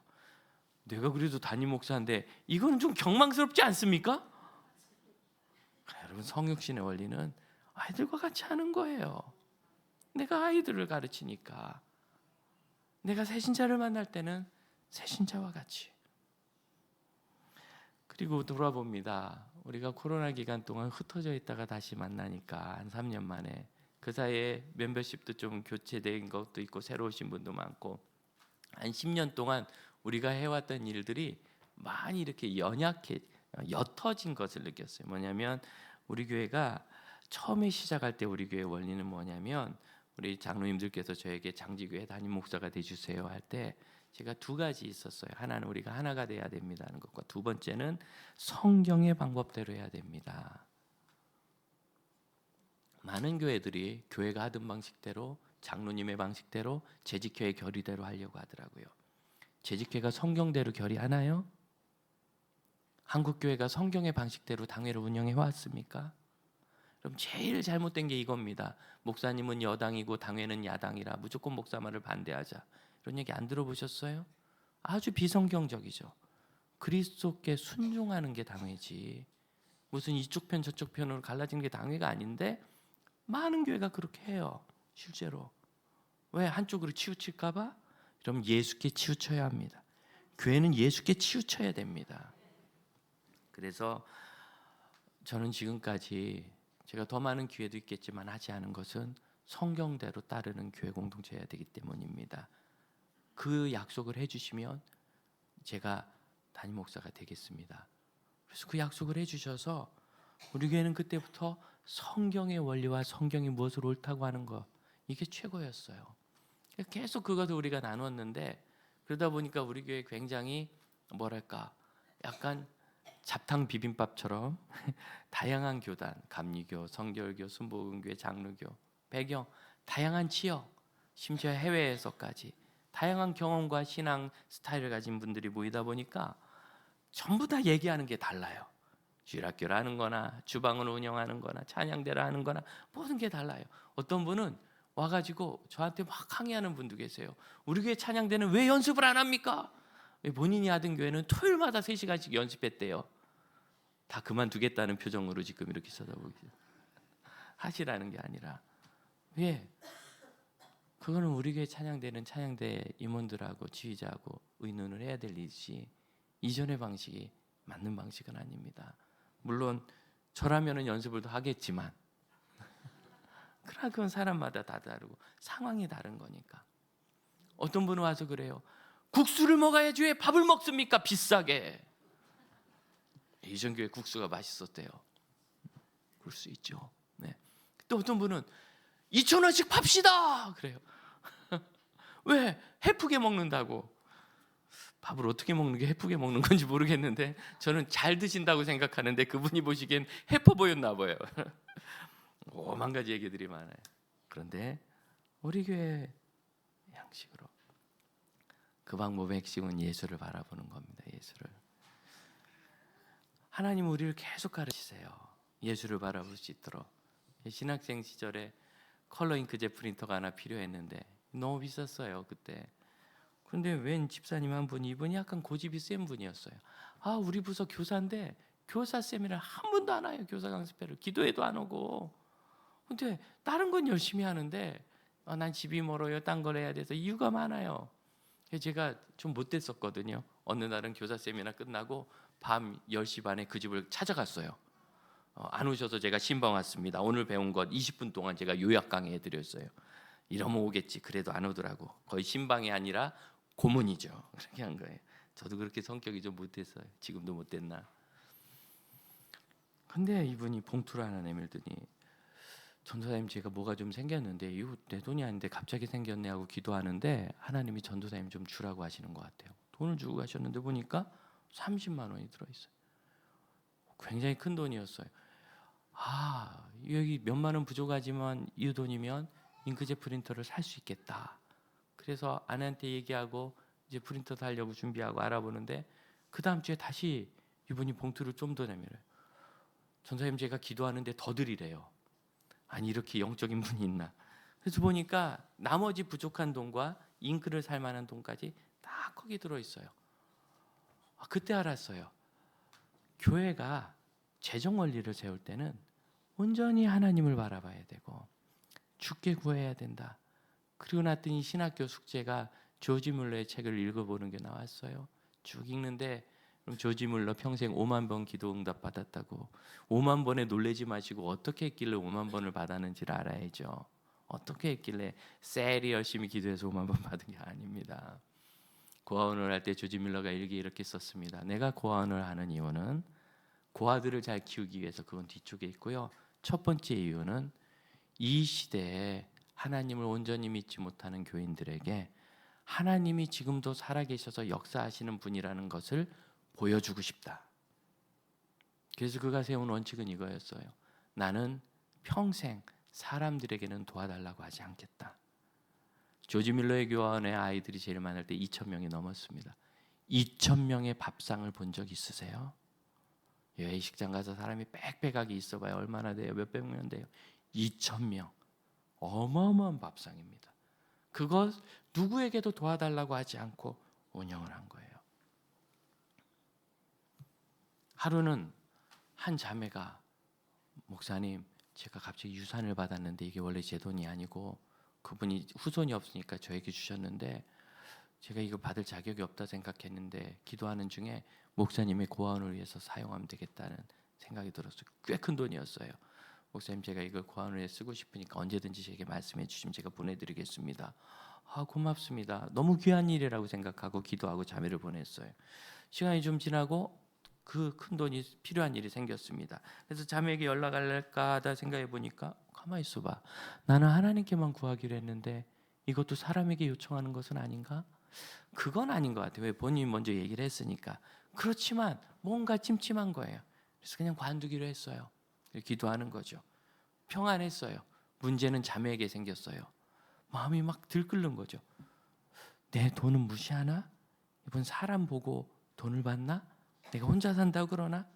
내가 그래도 담임 목사인데 이거는 좀 경망스럽지 않습니까? 여러분, 성육신의 원리는 아이들과 같이 하는 거예요. 내가 아이들을 가르치니까, 내가 새신자를 만날 때는 새신자와 같이. 그리고 돌아봅니다. 우리가 코로나 기간 동안 흩어져 있다가 다시 만나니까 한 3년 만에, 그 사이에 멤버십도 좀 교체된 것도 있고 새로 오신 분도 많고, 한 10년 동안 우리가 해왔던 일들이 많이 이렇게 옅어진 것을 느꼈어요. 뭐냐면, 우리 교회가 처음에 시작할 때 우리 교회 원리는 뭐냐면, 우리 장로님들께서 저에게 장지교회 담임 목사가 돼주세요 할 때 제가 2가지 있었어요. 하나는 우리가 하나가 돼야 됩니다는 것과, 두 번째는 성경의 방법대로 해야 됩니다. 많은 교회들이 교회가 하던 방식대로, 장로님의 방식대로, 재직회의 결의대로 하려고 하더라고요. 재직회가 성경대로 결의하나요? 한국교회가 성경의 방식대로 당회를 운영해 왔습니까? 그럼 제일 잘못된 게 이겁니다. 목사님은 여당이고 당회는 야당이라 무조건 목사 말을 반대하자, 이런 얘기 안 들어보셨어요? 아주 비성경적이죠. 그리스도께 순종하는 게 당회지, 무슨 이쪽 편 저쪽 편으로 갈라지는 게 당회가 아닌데 많은 교회가 그렇게 해요. 실제로. 왜? 한쪽으로 치우칠까 봐? 그럼 예수께 치우쳐야 합니다. 교회는 예수께 치우쳐야 됩니다. 그래서 저는 지금까지, 제가 더 많은 기회도 있겠지만 하지 않은 것은 성경대로 따르는 교회 공동체여야 되기 때문입니다. 그 약속을 해주시면 제가 담임 목사가 되겠습니다. 그래서 그 약속을 해주셔서 우리 교회는 그때부터 성경의 원리와 성경이 무엇을 옳다고 하는 것, 이게 최고였어요. 계속 그것을 우리가 나눴는데, 그러다 보니까 우리 교회 굉장히 뭐랄까, 약간 잡탕 비빔밥처럼 다양한 교단, 감리교, 성결교, 순복음교회, 장로교, 배경, 다양한 지역, 심지어 해외에서까지 다양한 경험과 신앙 스타일을 가진 분들이 모이다 보니까 전부 다 얘기하는 게 달라요. 주일학교를 하는 거나 주방을 운영하는 거나 찬양대를 하는 거나 모든 게 달라요. 어떤 분은 와가지고 저한테 막 항의하는 분도 계세요. 우리 교회 찬양대는 왜 연습을 안 합니까? 본인이 하던 교회는 토요일마다 3시간씩 연습했대요. 다 그만두겠다는 표정으로 지금 이렇게 쳐다보고 계세요. 하시라는 게 아니라 왜? 그거는 우리 교회 찬양대는 찬양대 임원들하고 지휘자하고 의논을 해야 될 일이지 이전의 방식이 맞는 방식은 아닙니다. 물론 저라면은 연습을 더 하겠지만 그러나 그건 사람마다 다 다르고 상황이 다른 거니까. 어떤 분은 와서 그래요. 국수를 먹어야지 왜 밥을 먹습니까? 비싸게. 이전 교회 국수가 맛있었대요. 그럴 수 있죠. 네. 또 어떤 분은 2,000원씩 팝시다 그래요. 왜? 해프게 먹는다고. 밥을 어떻게 먹는 게 해프게 먹는 건지 모르겠는데 저는 잘 드신다고 생각하는데 그분이 보시기엔 해퍼 보였나 봐요. 오만 가지 얘기들이 많아요. 그런데 우리 교회 양식으로 그 방법의 핵심은 예수를 바라보는 겁니다. 예수를. 하나님은 우리를 계속 가르치세요. 예수를 바라볼 수 있도록. 신학생 시절에 컬러 잉크젯 프린터가 하나 필요했는데 너무 비쌌어요 그때. 그런데 웬 집사님 한 분이, 이분이 약간 고집이 센 분이었어요. 아, 우리 부서 교사인데 교사 세미나를 한 번도 안 와요. 교사 강습회를. 기도회도 안 오고. 근데 다른 건 열심히 하는데 난 집이 멀어요. 딴 걸 해야 돼서 이유가 많아요. 제가 좀 못됐었거든요. 어느 날은 교사 세미나 끝나고 밤 10시 반에 그 집을 찾아갔어요. 안 오셔서 제가 신방 왔습니다. 오늘 배운 것 20분 동안 제가 요약 강의해 드렸어요. 이러면 오겠지. 그래도 안 오더라고. 거의 신방이 아니라 고문이죠. 그렇게 한 거예요. 저도 그렇게 성격이 좀 못했어요. 지금도 못됐나. 근데 이분이 봉투를 하나 내밀더니 전도사님 제가 뭐가 좀 생겼는데 이거 내 돈이 아닌데 갑자기 생겼네 하고 기도하는데 하나님이 전도사님 좀 주라고 하시는 것 같아요. 돈을 주고 가셨는데 보니까 30만 원이 들어있어요. 굉장히 큰 돈이었어요. 아, 여기 몇만 원 부족하지만 이 돈이면 잉크젯 프린터를 살 수 있겠다. 그래서 아내한테 얘기하고 이제 프린터 달려고 준비하고 알아보는데 그 다음 주에 다시 이분이 봉투를 좀 더 내밀어요. 전사님 제가 기도하는데 더 드리래요. 아니 이렇게 영적인 분이 있나. 그래서 보니까 나머지 부족한 돈과 잉크를 살 만한 돈까지 다 거기 들어있어요. 그때 알았어요. 교회가 재정 원리를 세울 때는 온전히 하나님을 바라봐야 되고 주께 구해야 된다. 그리고 났더니 신학교 숙제가 조지 물러의 책을 읽어보는 게 나왔어요. 쭉 읽는데 그럼 조지 물러 평생 5만 번 기도 응답 받았다고. 5만 번에 놀라지 마시고 어떻게 했길래 5만 번을 받았는지를 알아야죠. 어떻게 했길래 셀이 열심히 기도해서 5만 번 받은 게 아닙니다. 고아원을 할 때 조지 밀러가 일기에 이렇게 썼습니다. 내가 고아원을 하는 이유는 고아들을 잘 키우기 위해서, 그건 뒤쪽에 있고요. 첫 번째 이유는 이 시대에 하나님을 온전히 믿지 못하는 교인들에게 하나님이 지금도 살아계셔서 역사하시는 분이라는 것을 보여주고 싶다. 그래서 그가 세운 원칙은 이거였어요. 나는 평생 사람들에게는 도와달라고 하지 않겠다. 조지 밀러의 교환의 아이들이 제일 많을 때 2,000명이 넘었습니다. 2,000명의 밥상을 본 적 있으세요? 외식장 가서 사람이 빽빽하게 있어봐야 얼마나 돼요? 몇백 명 돼요? 2,000명. 어마어마한 밥상입니다. 그것 누구에게도 도와달라고 하지 않고 운영을 한 거예요. 하루는 한 자매가 목사님 제가 갑자기 유산을 받았는데 이게 원래 제 돈이 아니고 그분이 후손이 없으니까 저에게 주셨는데 제가 이거 받을 자격이 없다 생각했는데 기도하는 중에 목사님의 고아원을 위해서 사용하면 되겠다는 생각이 들었어요. 꽤 큰 돈이었어요. 목사님 제가 이걸 고아원을 위해 쓰고 싶으니까 언제든지 제게 말씀해 주시면 제가 보내드리겠습니다. 고맙습니다. 너무 귀한 일이라고 생각하고 기도하고 자매를 보냈어요. 시간이 좀 지나고 그 큰 돈이 필요한 일이 생겼습니다. 그래서 자매에게 연락할까 하다 생각해 보니까 가만히 있어봐. 나는 하나님께만 구하기로 했는데 이것도 사람에게 요청하는 것은 아닌가? 그건 아닌 것 같아요. 왜 본인이 먼저 얘기를 했으니까. 그렇지만 뭔가 찜찜한 거예요. 그래서 그냥 관두기로 했어요. 기도하는 거죠. 평안했어요. 문제는 자매에게 생겼어요. 마음이 막 들끓는 거죠. 내 돈은 무시하나? 이번 사람 보고 돈을 받나? 내가 혼자 산다고 그러나?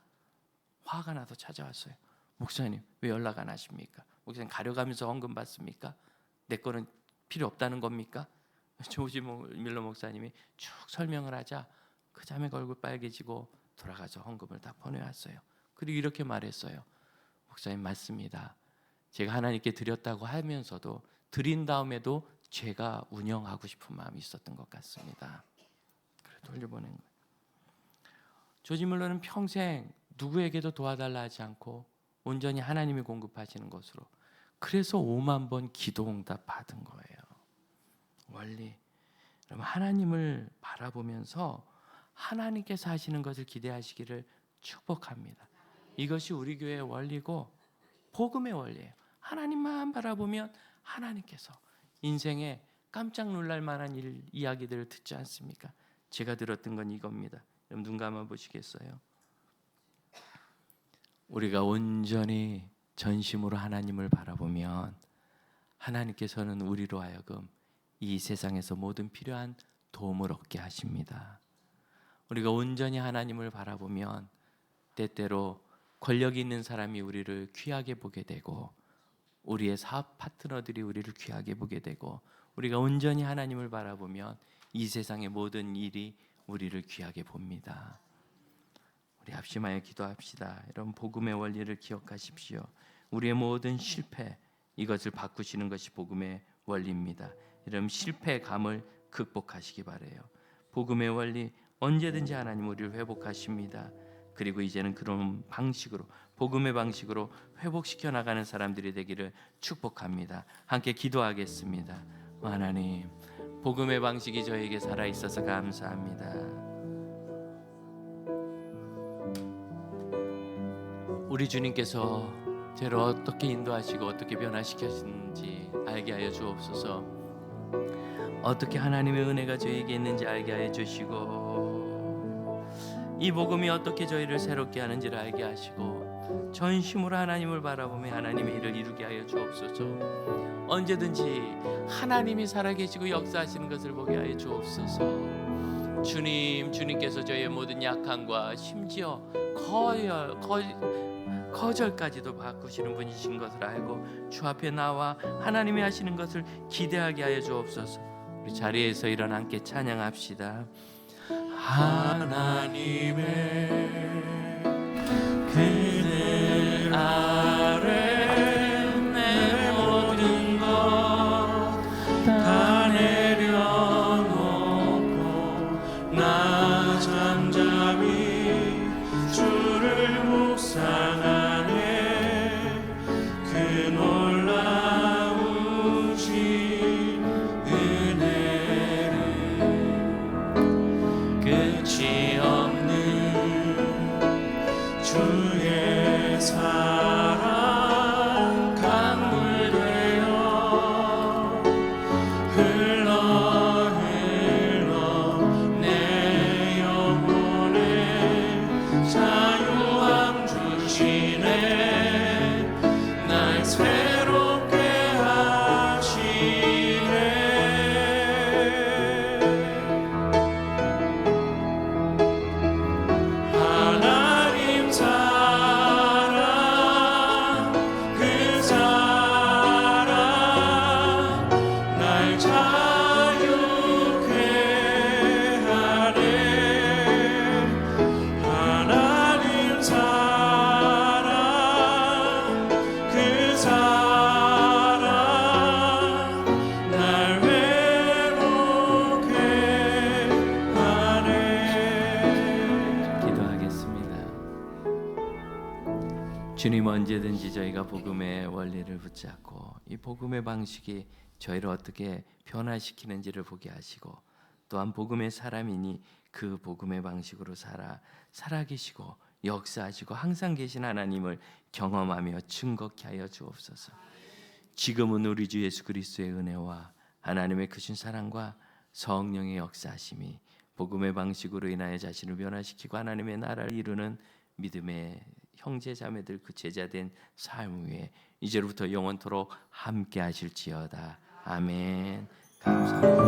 화가 나서 찾아왔어요. 목사님 왜 연락 안 하십니까? 목사님 가려가면서 헌금 받습니까? 내 거는 필요 없다는 겁니까? 조지 밀러 목사님이 쭉 설명을 하자 그 자매가 얼굴 빨개지고 돌아가서 헌금을 다 보내왔어요. 그리고 이렇게 말했어요. 목사님 맞습니다. 제가 하나님께 드렸다고 하면서도 드린 다음에도 제가 운영하고 싶은 마음이 있었던 것 같습니다. 그래 돌려보낸 거예요. 조지 밀러는 평생 누구에게도 도와달라 하지 않고 온전히 하나님이 공급하시는 것으로, 그래서 5만 번 기도 응답 받은 거예요. 원리. 여러분 하나님을 바라보면서 하나님께서 하시는 것을 기대하시기를 축복합니다. 이것이 우리 교회의 원리고 복음의 원리예요. 하나님만 바라보면 하나님께서 인생에 깜짝 놀랄 만한 이야기들을 듣지 않습니까? 제가 들었던 건 이겁니다. 여러분 눈 감아 보시겠어요? 우리가 온전히 전심으로 하나님을 바라보면 하나님께서는 우리로 하여금 이 세상에서 모든 필요한 도움을 얻게 하십니다. 우리가 온전히 하나님을 바라보면 때때로 권력 있는 사람이 우리를 귀하게 보게 되고 우리의 사업 파트너들이 우리를 귀하게 보게 되고, 우리가 온전히 하나님을 바라보면 이 세상의 모든 일이 우리를 귀하게 봅니다. 우리 합심하여 기도합시다. 여러분 복음의 원리를 기억하십시오. 우리의 모든 실패, 이것을 바꾸시는 것이 복음의 원리입니다. 여러분 실패감을 극복하시기 바라요. 복음의 원리, 언제든지 하나님 우리를 회복하십니다. 그리고 이제는 그런 방식으로, 복음의 방식으로 회복시켜 나가는 사람들이 되기를 축복합니다. 함께 기도하겠습니다. 하나님, 복음의 방식이 저에게 살아 있어서 감사합니다. 우리 주님께서 저를 어떻게 인도하시고 어떻게 변화시키시는지 알게 하여 주옵소서. 어떻게 하나님의 은혜가 저에게 있는지 알게 하여 주시고, 이 복음이 어떻게 저희를 새롭게 하는지를 알게 하시고, 전심으로 하나님을 바라보며 하나님의 일을 이루게 하여 주옵소서. 언제든지 하나님이 살아계시고 역사하시는 것을 보게 하여 주옵소서. 주님께서 저희의 모든 약함과 심지어 거절까지도 바꾸시는 분이신 것을 알고 주 앞에 나와 하나님이 하시는 것을 기대하게 하여 주옵소서. 우리 자리에서 일어나 함께 찬양합시다. 하나님의 그늘 아래 내 모든 것 다 내려놓고 나 잠잠히 주를 묵상하네. 그 놀라우신 은혜를 끝이 없는 주의 사랑 강물 되어 흘러 내 영혼에 자유함 주시네. 날 새롭게 하시네. 하나님 사랑, 그 사랑 날 자유케 하네. 하나님 사랑, 그 사랑 날 회복해 하네. 기도하겠습니다. 주님, 언제든지 저희가 복음의 원리를 붙잡고 이 복음의 방식이 저희를 어떻게 변화시키는지를 보게 하시고, 또한 복음의 사람이니 그 복음의 방식으로 살아계시고 역사하시고 항상 계신 하나님을 경험하며 증거케 하여 주옵소서. 지금은 우리 주 예수 그리스도의 은혜와 하나님의 크신 사랑과 성령의 역사하심이 복음의 방식으로 인하여 자신을 변화시키고 하나님의 나라를 이루는 믿음의 형제 자매들 그 제자된 삶 위에 이제로부터 영원토록 함께 하실지어다. 아멘. 감사합니다.